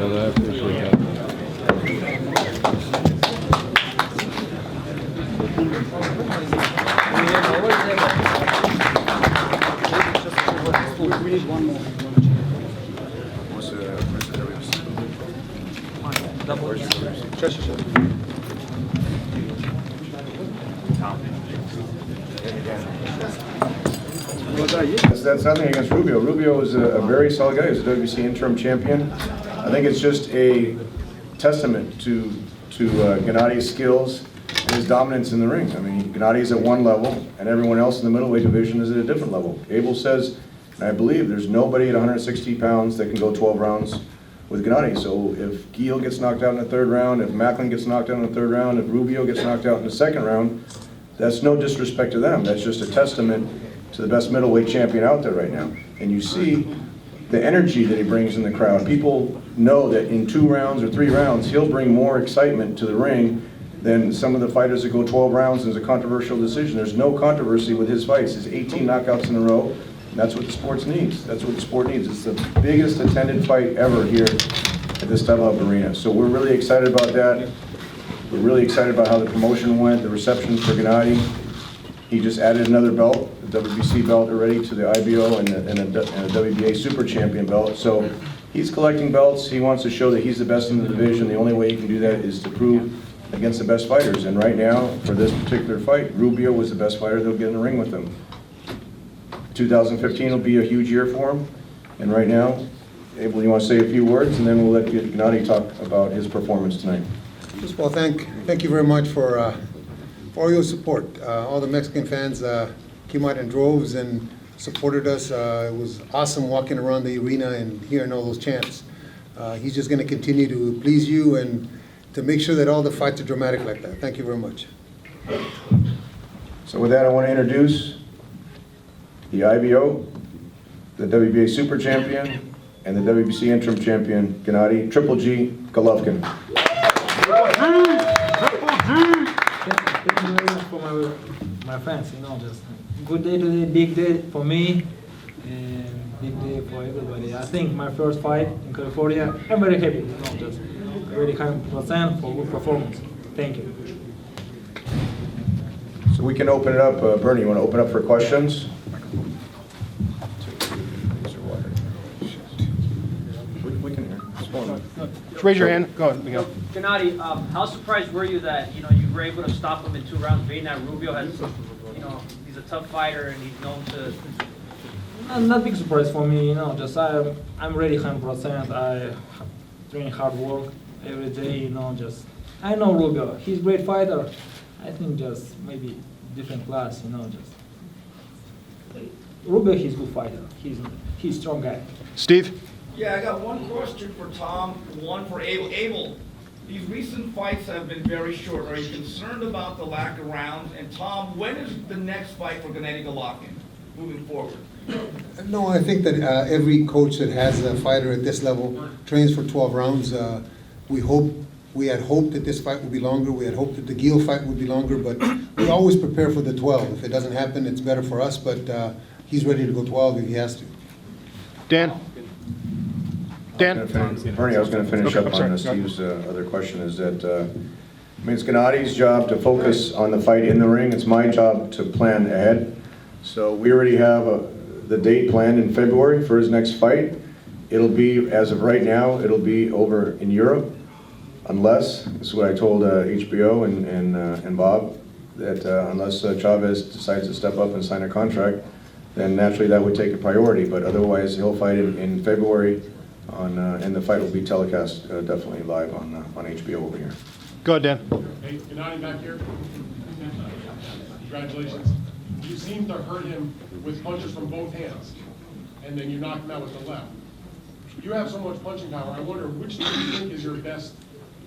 brother. I appreciate that. We need one more. That's nothing against Rubio. Rubio is a very solid guy. He's a WBC interim champion. I think it's just a testament to Gennady's skills and his dominance in the ring. I mean, Gennady's at one level, and everyone else in the middleweight division is at a different level. Abel says, and I believe, there's nobody at 160 pounds that can go 12 rounds with Gennady. So if Gil gets knocked out in the third round, if Macklin gets knocked out in the third round, if Rubio gets knocked out in the second round, that's no disrespect to them. That's just a testament to the best middleweight champion out there right now. And you see the energy that he brings in the crowd. People know that in 2 rounds or 3 rounds, he'll bring more excitement to the ring than some of the fighters that go 12 rounds and there's a controversial decision. There's no controversy with his fights. His 18 knockouts in a row, and that's what the sport needs. That's what the sport needs. It's the biggest attended fight ever here at this type of arena. So we're really excited about that. We're really excited about how the promotion went, the reception for Gennady. He just added another belt, the WBC belt already, to the IBO and a WBA Super Champion belt. So he's collecting belts. He wants to show that he's the best in the division. The only way he can do that is to prove against the best fighters. And right now, for this particular fight, Rubio was the best fighter. They'll get in the ring with him. 2015 will be a huge year for him. And right now, Abel, you want to say a few words, and then we'll let Gennady talk about his performance tonight. First of all, thank you very much for all your support. All the Mexican fans came out in droves and supported us. It was awesome walking around the arena and hearing all those chants. He's just going to continue to please you and to make sure that all the fights are dramatic like that. Thank you very much. So with that, I want to introduce the IBO, the WBA Super Champion, and the WBC Interim Champion, Gennady Triple G Golovkin. Thank you very much for my fans, just good day today, big day for me, and big day for everybody. I think my first fight in California, I'm very happy, just very 100% for good performance. Thank you. So we can open it up. Bernie, you want to open up for questions? We can hear. Just raise your hand. Go ahead, Miguel. Gennady, how surprised were you that you were able to stop him in 2 rounds? Being that Rubio has, he's a tough fighter and he's known to. Not big surprise for me, just I'm ready 100%. I train hard work every day, just I know Rubio. He's a great fighter. I think just maybe different class, just Rubio. He's a good fighter. He's a strong guy. Steve? Yeah, I got one question for Tom, one for Abel. Abel, these recent fights have been very short. Are you concerned about the lack of rounds? And Tom, when is the next fight for Gennady Golovkin moving forward? No, I think that every coach that has a fighter at this level trains for 12 rounds. We had hoped that this fight would be longer. We had hoped that the Gil fight would be longer, but we always prepare for the 12. If it doesn't happen, it's better for us, but he's ready to go 12 if he has to. Dan? Bernie, I was going to finish up on Steve's other question, is that, it's Gennady's job to focus on the fight in the ring. It's my job to plan ahead. So we already have the date planned in February for his next fight. It'll be, as of right now, it'll be over in Europe, unless, this is what I told HBO and Bob, that unless Chavez decides to step up and sign a contract, then naturally that would take a priority. But otherwise, he'll fight in February, and the fight will be telecast definitely live on HBO over here. Go ahead, Dan. Hey, Gennady back here. Congratulations. You seem to hurt him with punches from both hands, and then you knock him out with the left. You have so much punching power. I wonder which do you think is your best?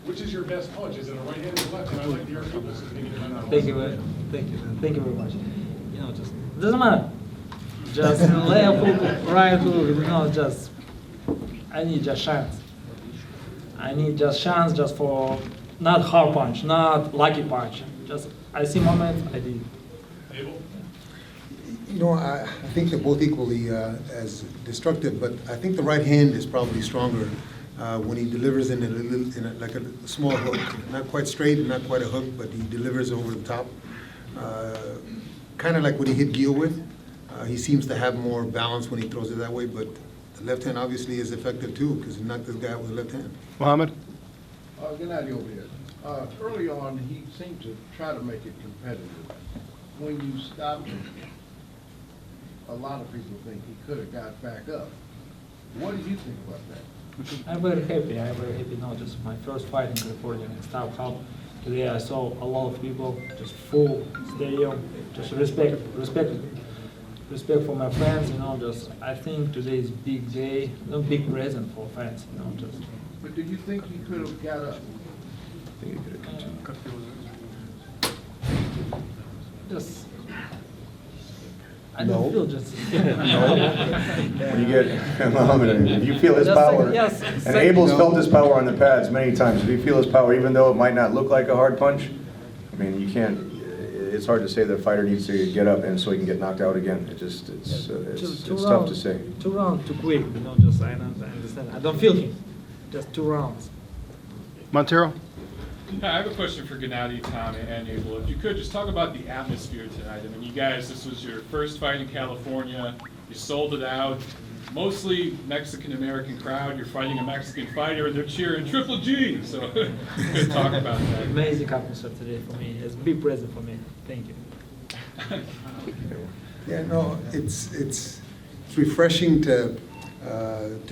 Which is your best punch? Is it a right hand or left hand? I'd like to hear people's opinion about that. Thank you very much. Just doesn't matter. Just left hook, right hook. Just I need just chance. I need just chance, just for not hard punch, not lucky punch. Just I see moments, I did. Abel? I think they're both equally as destructive, but I think the right hand is probably stronger when he delivers in like a small hook, not quite straight and not quite a hook, but he delivers over the top. Kind of like what he hit Gil with. He seems to have more balance when he throws it that way, but the left hand obviously is effective too, because he knocked this guy out with the left hand. Mohammed? Gennady over here. Early on, he seemed to try to make it competitive. When you stopped him, a lot of people think he could have got back up. What do you think about that? I'm very happy. I'm very happy now. Just my first fight in California and stuff. How today I saw a lot of people, just full stadium, just respect for my fans. You know, just I think today is big day, a big present for fans. You know, just. But do you think he could have got up? Just. I don't feel just. When you get, Muhammad, if you feel his Just power, yes, and second- Abel's felt his power on the pads many times, if you feel his power, even though it might not look like a hard punch, I mean, you can't, it's hard to say the fighter needs to get up and so he can get knocked out again. It just, it's tough to say. 2 rounds too quick. You know, just I understand. I don't feel him. Just 2 rounds. Montero? Hi, I have a question for Gennady, Tom, and Abel. If you could, just talk about the atmosphere tonight. I mean, you guys, this was your first fight in California. You sold it out. Mostly Mexican-American crowd. You're fighting a Mexican fighter, and they're cheering Triple G. So, good talk about that. Amazing atmosphere today for me. It's a big present for me. Thank you. Yeah, no, it's refreshing to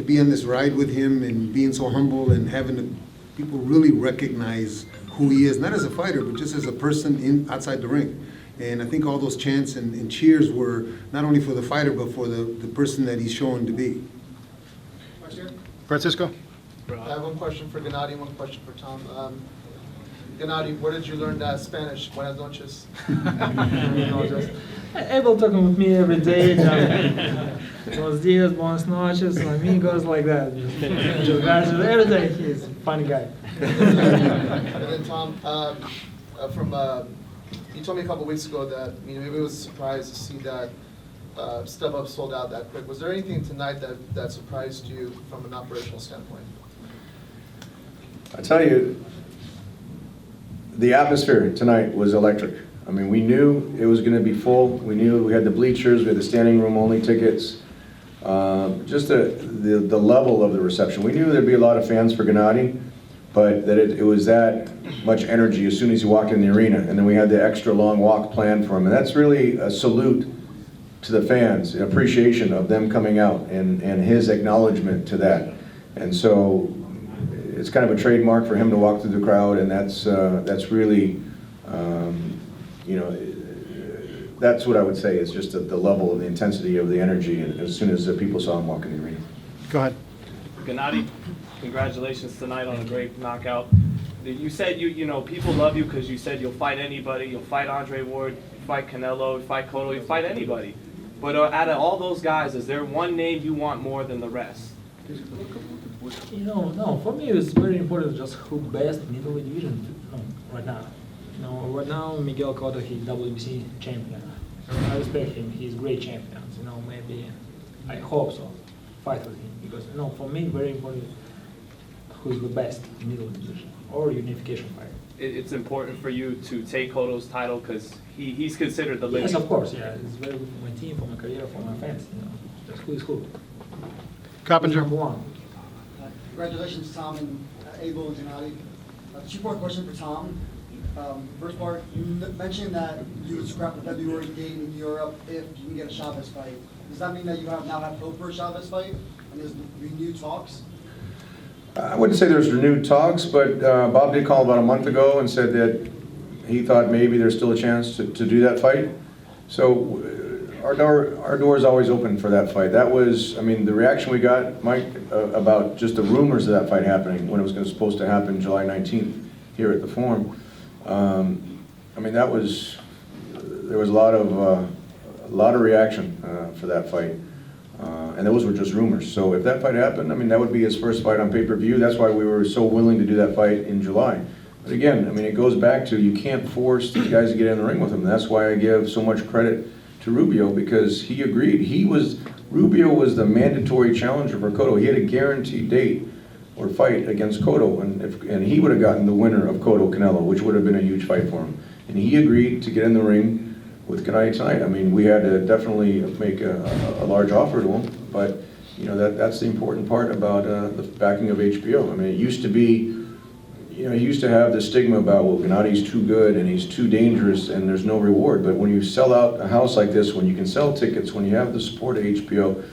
be on this ride with him and being so humble and having the people really recognize who he is, not as a fighter, but just as a person outside the ring. And I think all those chants and cheers were not only for the fighter, but for the person that he's shown to be. Francisco? I have one question for Gennady and one question for Tom. Gennady, where did you learn Spanish? Buenas noches. You know, just able talking with me every day. Buenos dias, buenas noches, amigos, like that. Just guys, every day he's a funny guy. And then Tom, you told me a couple weeks ago that maybe it was a surprise to see that Step Up sold out that quick. Was there anything tonight that surprised you from an operational standpoint? I tell you, the atmosphere tonight was electric. I mean, we knew it was going to be full. We knew we had the bleachers, we had the standing room only tickets. Just the level of the reception. We knew there'd be a lot of fans for Gennady, but that it was that much energy as soon as he walked in the arena. And then we had the extra long walk planned for him. And that's really a salute to the fans, an appreciation of them coming out and his acknowledgement to that. And so it's kind of a trademark for him to walk through the crowd, and that's really, that's what I would say is just the level of the intensity of the energy as soon as people saw him walk in the arena. Go ahead. Gennady, congratulations tonight on a great knockout. You said people love you because you said you'll fight anybody. You'll fight Andre Ward, you fight Canelo, you fight Cotto, you fight anybody. But out of all those guys, is there one name you want more than the rest? No, for me it's very important just who best middle division right now. Right now Miguel Cotto, he's WBC champion. I respect him, he's great champion. Maybe, I hope so, fight with him. Because, for me very important who's the best middle division or unification fighter. It's important for you to take Cotto's title because he's considered the legend. Yes, of course, yeah. It's very good for my team, for my career, for my fans. Just who is who. Coppinger? Who's number one. Congratulations, Tom and Abel and Gennady. Two-part question for Tom. First part, you mentioned that you would scrap the February date in Europe if you can get a Chavez fight. Does that mean that you now have hope for a Chavez fight and there's renewed talks? I wouldn't say there's renewed talks, but Bob did call about a month ago and said that he thought maybe there's still a chance to do that fight. So our door is always open for that fight. That was, the reaction we got, Mike, about just the rumors of that fight happening when it was supposed to happen July 19th here at the Forum. There was a lot of reaction for that fight. And those were just rumors. So if that fight happened, that would be his first fight on pay-per-view. That's why we were so willing to do that fight in July. But again, it goes back to you can't force these guys to get in the ring with him. That's why I give so much credit to Rubio, because he agreed. Rubio was the mandatory challenger for Cotto. He had a guaranteed date or fight against Cotto, and he would have gotten the winner of Cotto Canelo, which would have been a huge fight for him. And he agreed to get in the ring with Gennady tonight. I mean, we had to definitely make a large offer to him, but you know that's the important part about the backing of HBO. I mean, it used to be, you know, he used to have the stigma about, well, Gennady's too good and he's too dangerous and there's no reward. But when you sell out a house like this, when you can sell tickets, when you have the support of HBO,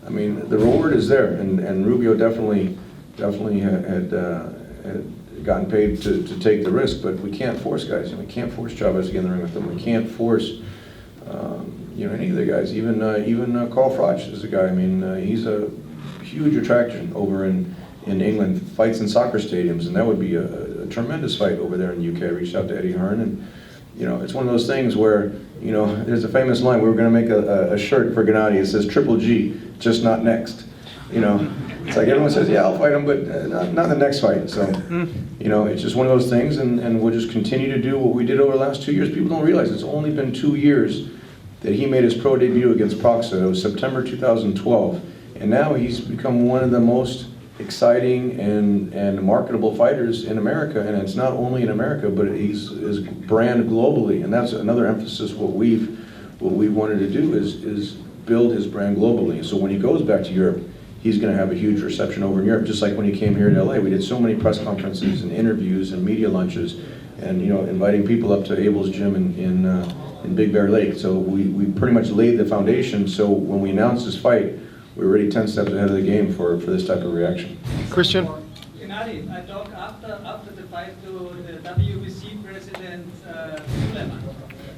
I mean, the reward is there. And Rubio definitely had gotten paid to take the risk. But we can't force guys. And we can't force Chavez to get in the ring with them. We can't force, you know, any of the guys. Even Carl Froch is a guy. I mean, he's a huge attraction over in England, fights in soccer stadiums, and that would be a tremendous fight over there in the UK. I reached out to Eddie Hearn, and you know, it's one of those things where, you know, there's a famous line, we were going to make a shirt for Gennady, it says Triple G, just not next. You know, it's like everyone says, yeah, I'll fight him, but not the next fight. So, you know, it's just one of those things, and we'll just continue to do what we did over the last 2 years. People don't realize it's only been 2 years that he made his pro debut against Proxa. It was September 2012, and now he's become one of the most exciting and marketable fighters in America, and it's not only in America, but he's his brand globally, and that's another emphasis. What we wanted to do is build his brand globally. So when he goes back to Europe, he's going to have a huge reception over in Europe. Just like when he came here to LA, we did so many press conferences and interviews and media lunches, and you know, inviting people up to Abel's gym in Big Bear Lake. So we pretty much laid the foundation. So when we announced this fight, we're already 10 steps ahead of the game for this type of reaction. Christian? Gennady, I talked after the fight to the WBC president Suleiman,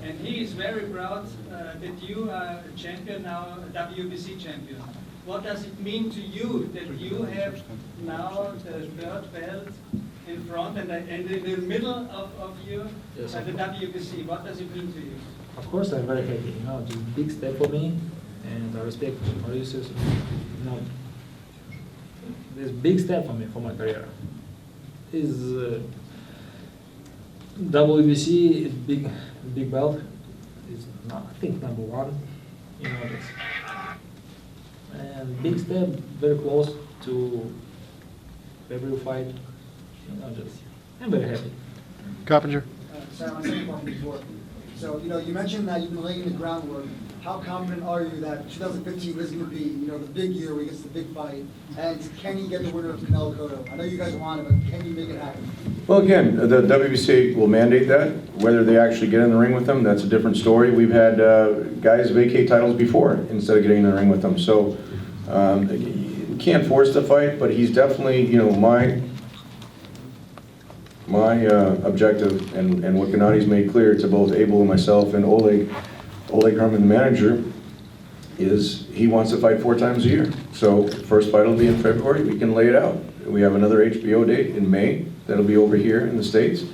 and he is very proud that you are a champion now, a WBC champion. What does it mean to you that you have now the third belt in front and in the middle of you Yes, at the WBC? What does it mean to you? Of course, I'm very happy. You know, it's a big step for me, and I respect Mauritius. You know, this big step for me for my career. Is WBC is big belt. Is not, I think, number one. You know this. And big step, very close to every fight. You know, just I'm very happy. Coppinger? Sam, I said it before. So, you know, you mentioned that you've been laying the groundwork. How confident are you that 2015 is going to be, you know, the big year where he gets the big fight? And can he get the winner of Canelo Cotto? I know you guys want it, but can you make it happen? Well, again, the WBC will mandate that. Whether they actually get in the ring with them, that's a different story. We've had guys vacate titles before instead of getting in the ring with them. So you can't force the fight, but he's definitely, you know, my objective, and what Gennady's made clear to both Abel and myself and Oleg Herman, the manager, is he wants to fight 4 times a year. So first fight will be in February. We can lay it out. We have another HBO date in May that'll be over here in the States.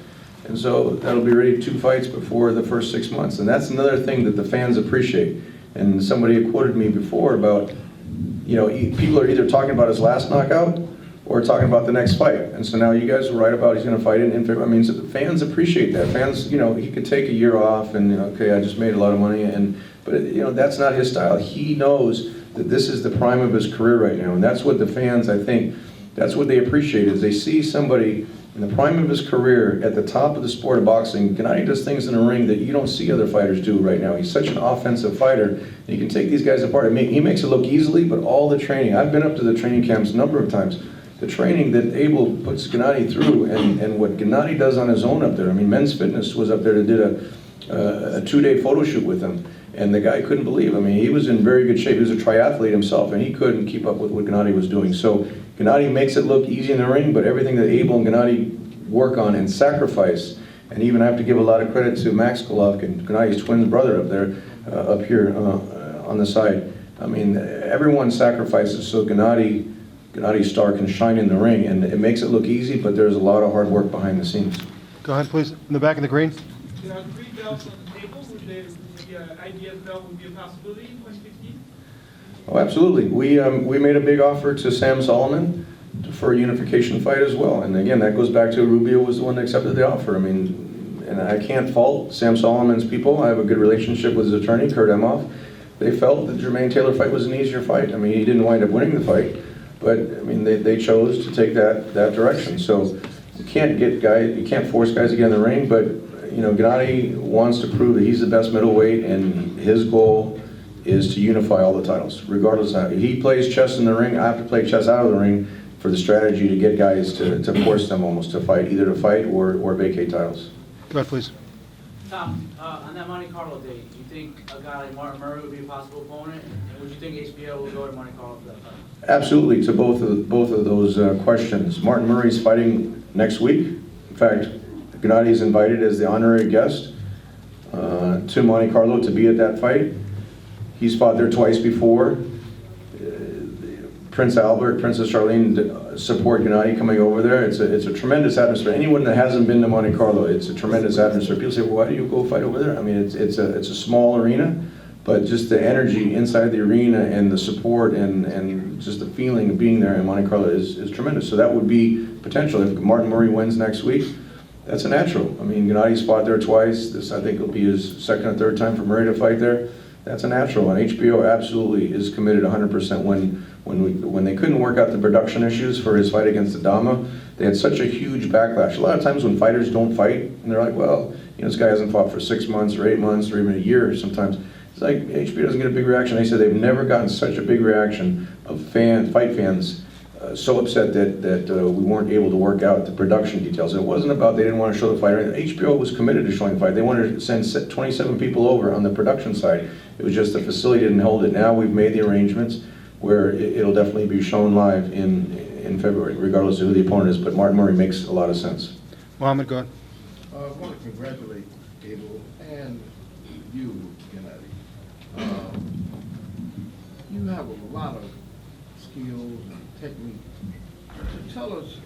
And so that'll be ready 2 fights before the first 6 months. And that's another thing that the fans appreciate. And somebody had quoted me before about, you know, people are either talking about his last knockout or talking about the next fight. And so now you guys are right about he's going to fight in February. I mean, so the fans appreciate that. Fans, you know, he could take a year off and, okay, I just made a lot of money, but you know, that's not his style. He knows that this is the prime of his career right now, and that's what the fans, I think, that's what they appreciate, is they see somebody in the prime of his career at the top of the sport of boxing. Gennady does things in the ring that you don't see other fighters do right now. He's such an offensive fighter, and he can take these guys apart. He makes it look easily, but all the training, I've been up to the training camps a number of times. The training that Abel puts Gennady through, and what Gennady does on his own up there. I mean, Men's Fitness was up there to did a 2-day photo shoot with him, and the guy couldn't believe. I mean, he was in very good shape. He was a triathlete himself, and he couldn't keep up with what Gennady was doing. So Gennady makes it look easy in the ring, but everything that Abel and Gennady work on and sacrifice, and even I have to give a lot of credit to Max Golovkin, Gennady's twin brother up there, up here on the side. I mean, everyone sacrifices so Gennady's star can shine in the ring, and it makes it look easy, but there's a lot of hard work behind the scenes. Go ahead, please. In the back of the green. There are 3 belts on the table. Would the IBF belt would be a possibility in 2015? Oh, absolutely. We made a big offer to Sam Solomon for a unification fight as well. And again, that goes back to Rubio was the one that accepted the offer. I mean, and I can't fault Sam Solomon's people. I have a good relationship with his attorney, Kurt Emhoff. They felt the Jermaine Taylor fight was an easier fight. I mean, he didn't wind up winning the fight, But, I mean, they chose to take that direction. So you can't force guys to get in the ring, but, you know, Gennady wants to prove that he's the best middleweight, and his goal is to unify all the titles, regardless of how he plays chess in the ring. I have to play chess out of the ring for the strategy to get guys to force them almost to fight, either to fight or vacate titles. Go ahead, please. Tom, on that Monte Carlo date, do you think a guy like Martin Murray would be a possible opponent? And would you think HBO will go to Monte Carlo for that fight? Absolutely, to both of those questions. Martin Murray's fighting next week. In fact, Gennady is invited as the honorary guest to Monte Carlo to be at that fight. He's fought there twice before. Prince Albert, Princess Charlene support Gennady coming over there. It's a tremendous atmosphere. Anyone that hasn't been to Monte Carlo, it's a tremendous atmosphere. People say, well, why do you go fight over there? I mean, it's a small arena, but just the energy inside the arena and the support and just the feeling of being there in Monte Carlo is tremendous. So that would be potential. If Martin Murray wins next week, that's a natural. I mean, Gennady's fought there twice. This, I think, will be his second or third time for Murray to fight there. That's a natural. And HBO absolutely is committed 100% when they couldn't work out the production issues for his fight against Adama. They had such a huge backlash. A lot of times when fighters don't fight, and they're like, well, you know, this guy hasn't fought for 6 months or 8 months or even a year sometimes. It's like HBO doesn't get a big reaction. They said they've never gotten such a big reaction of fight fans so upset that we weren't able to work out the production details. It wasn't about they didn't want to show the fight. HBO was committed to showing the fight. They wanted to send 27 people over on the production side. It was just the facility didn't hold it. Now we've made the arrangements where it'll definitely be shown live in February, regardless of who the opponent is. But Martin Murray makes a lot of sense. Mohammed, go ahead. I want to congratulate Abel and you, Gennady. You have a lot of skills and technique. So tell us,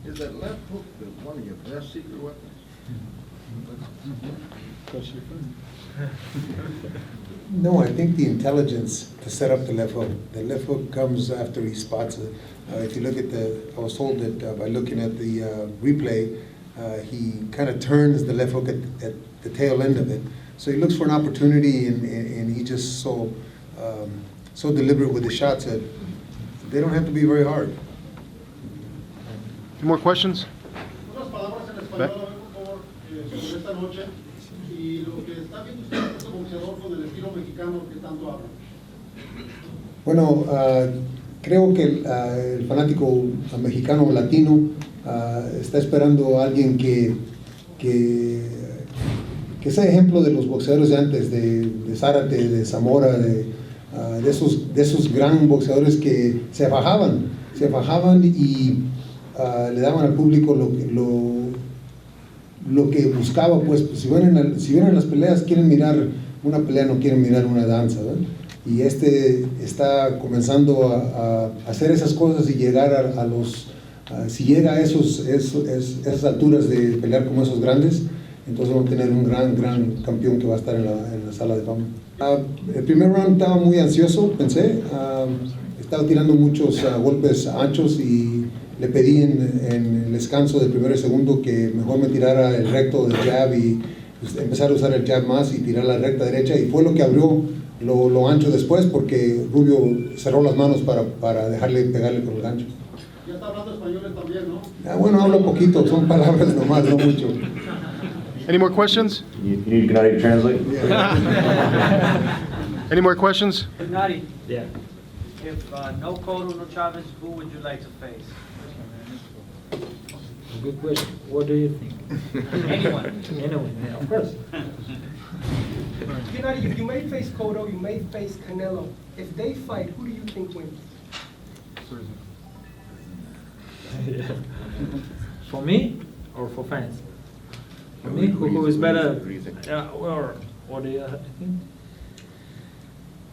is that left hook one of your best secret weapons? No, I think the intelligence to set up the left hook. The left hook comes after he spots it. If you look at I was told that by looking at the replay, he kind of turns the left hook at the tail end of it. So he looks for an opportunity, and he just so deliberate with the shots that they don't have to be very hard. Any more questions? Unas palabras en español, a ver, por favor, sobre esta noche y lo que está viendo usted como boxeador con el estilo mexicano que tanto habla. Bueno, creo que el fanático mexicano o latino está esperando a alguien que sea ejemplo de los boxeadores de antes, de Zárate, de Zamora, de esos gran boxeadores que se fajaban y le daban al público lo que buscaba. Pues si vienen las peleas, quieren mirar una pelea, no quieren mirar una danza, ¿verdad? Y está comenzando a hacer esas cosas y llegar a si llega a esas alturas de pelear como esos grandes, entonces vamos a tener un gran campeón que va a estar en la sala de fama. El primer round estaba muy ansioso, pensé, estaba tirando muchos golpes anchos y le pedí en el descanso del primero y segundo que mejor me tirara el recto del jab y empezar a usar el jab más y tirar la recta derecha, y fue lo que abrió lo ancho después, porque Rubio cerró las manos para pegarle con el gancho. Ya está hablando español también, ¿no? Bueno, hablo poquito, son palabras nomás, no mucho. Any more questions? You need Gennady to translate? Any more questions? Gennady, Yeah. if no Cotto, no Chavez, who would you like to face? Good question. What do you think? Anyone. Anyone, yeah, of course. Gennady, you may face Cotto, you may face Canelo. If they fight, who do you think wins? Yeah. For me or for fans? For me, who is better? Yeah, or what do you think?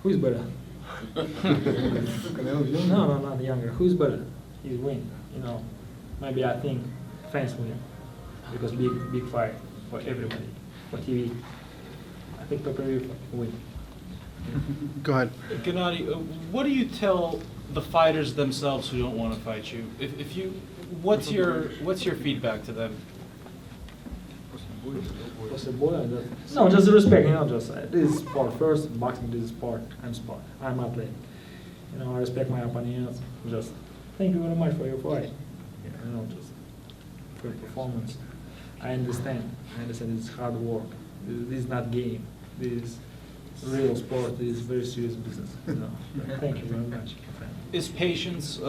Who is better? No, not younger. Who's better? He's win. You know, maybe I think fans win because big fight for everybody, for TV. I think pay-per-view win. Go ahead. Gennady, what do you tell the fighters themselves who don't want to fight you? If you, what's your feedback to them? No, just respect. You know, just this is sport first. Boxing, this is sport. I'm sport. I'm athlete. You know, I respect my opponents. Just thank you very much for your fight. You know, just for your performance. I understand. It's hard work. This is not game. This is real sport. This is very serious business. You know. Thank you very much. Is patience,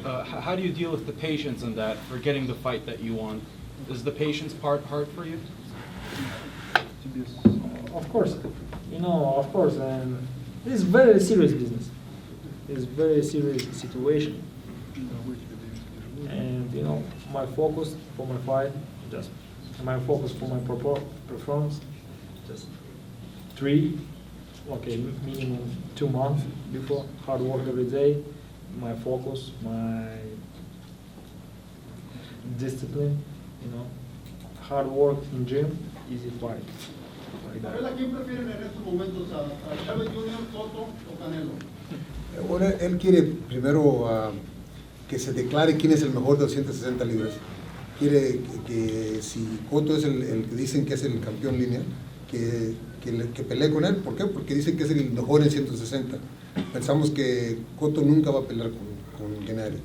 how do you deal with the patience in that for getting the fight that you want? Is the patience part hard for you? Of course, you know, of course, and this is very serious business. It's very serious situation. And you know, my focus for my fight, just my focus for my performance, just minimum 2 months before, hard work every day, my focus, my discipline, you know, hard work in gym, easy fight. Like that. ¿A quién prefieren en estos momentos, a Chávez Jr., Cotto o Canelo? Bueno, él quiere primero que se declare quién es el mejor de 260 libras. Quiere que si Cotto es el que dicen que es el campeón lineal, que pelee con él. ¿Por qué? Porque dicen que es el mejor en 160. Pensamos que Cotto nunca va a pelear con Gennady.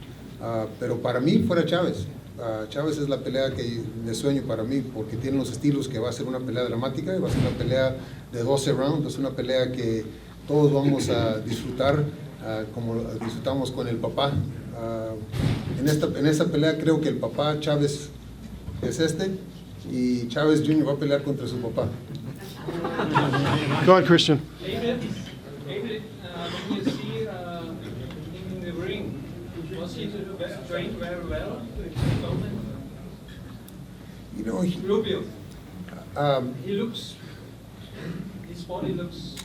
Pero para mí fuera Chávez. Chávez es la pelea de sueño para mí, porque tiene los estilos que va a ser una pelea dramática, y va a ser una pelea de 12 rounds, es una pelea que todos vamos a disfrutar como disfrutamos con el papá. En esta pelea creo que el papá Chávez es y Chávez Jr. va a pelear contra su papá. Go ahead, Christian. David, when you see him in the ring, was he trained very well? You know, Rubio, he looks, his body looks,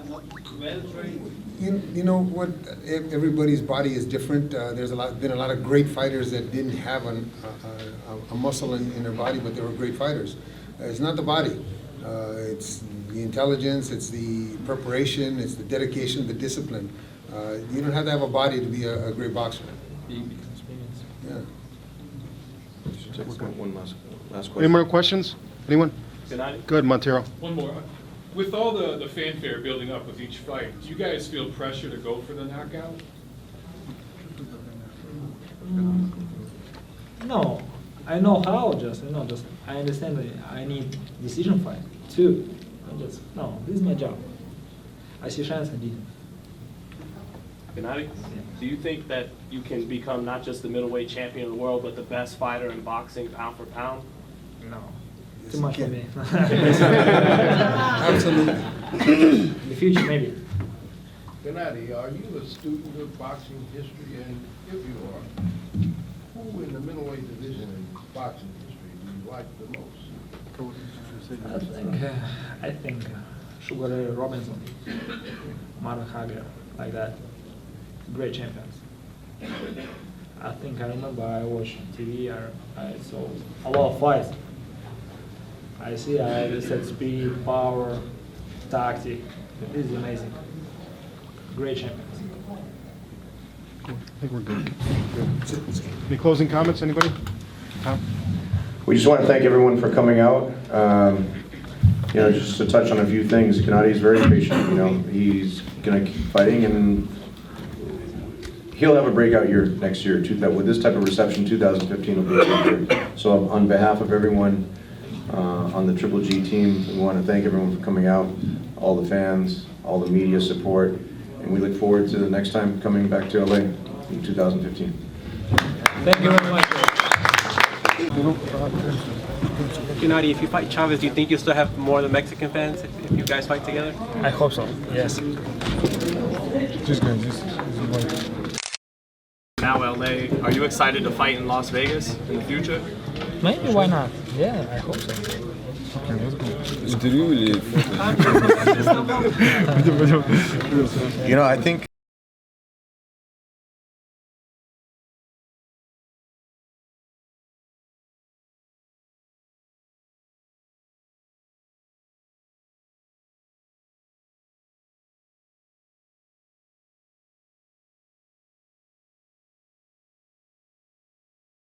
not well trained. You know what? Everybody's body is different. There's been a lot of great fighters that didn't have a muscle in their body, but they were great fighters. It's not the body. It's the intelligence. It's the preparation. It's the dedication, the discipline. You don't have to have a body to be a great boxer. Yeah. One last question. Any more questions? Anyone? Gennady? Go ahead, Montero. One more. With all the fanfare building up with each fight, do you guys feel pressure to go for the knockout? No, I know how. I understand that I need decision fight too. This is my job. I see chance and did. Gennady, do you think that you can become not just the middleweight champion of the world, but the best fighter in boxing, pound for pound? No, too much for me. Absolutely. In the future, maybe. Gennady, are you a student of boxing history? And if you are, who in the middleweight division in boxing history do you like the most? I think Sugar Ray Robinson, Marlon Hager, like that. Great champions. I think I remember I watched TV. I saw a lot of fights. I said speed, power, tactic. This is amazing. Great champions. I think we're good. Any closing comments, anybody? Tom? We just want to thank everyone for coming out. You know, just to touch on a few things, Gennady is very patient. You know, he's going to keep fighting, and he'll have a breakout year next year. With this type of reception, 2015 will be a good year. So on behalf of everyone on the Triple G team, we want to thank everyone for coming out, all the fans, all the media support, and we look forward to the next time coming back to LA in 2015. Thank you very much. Gennady, if you fight Chavez, do you think you'll still have more of the Mexican fans if you guys fight together? I hope so, yes. Now LA, are you excited to fight in Las Vegas in the future? Maybe, why not? Yeah, I hope so. You know, I think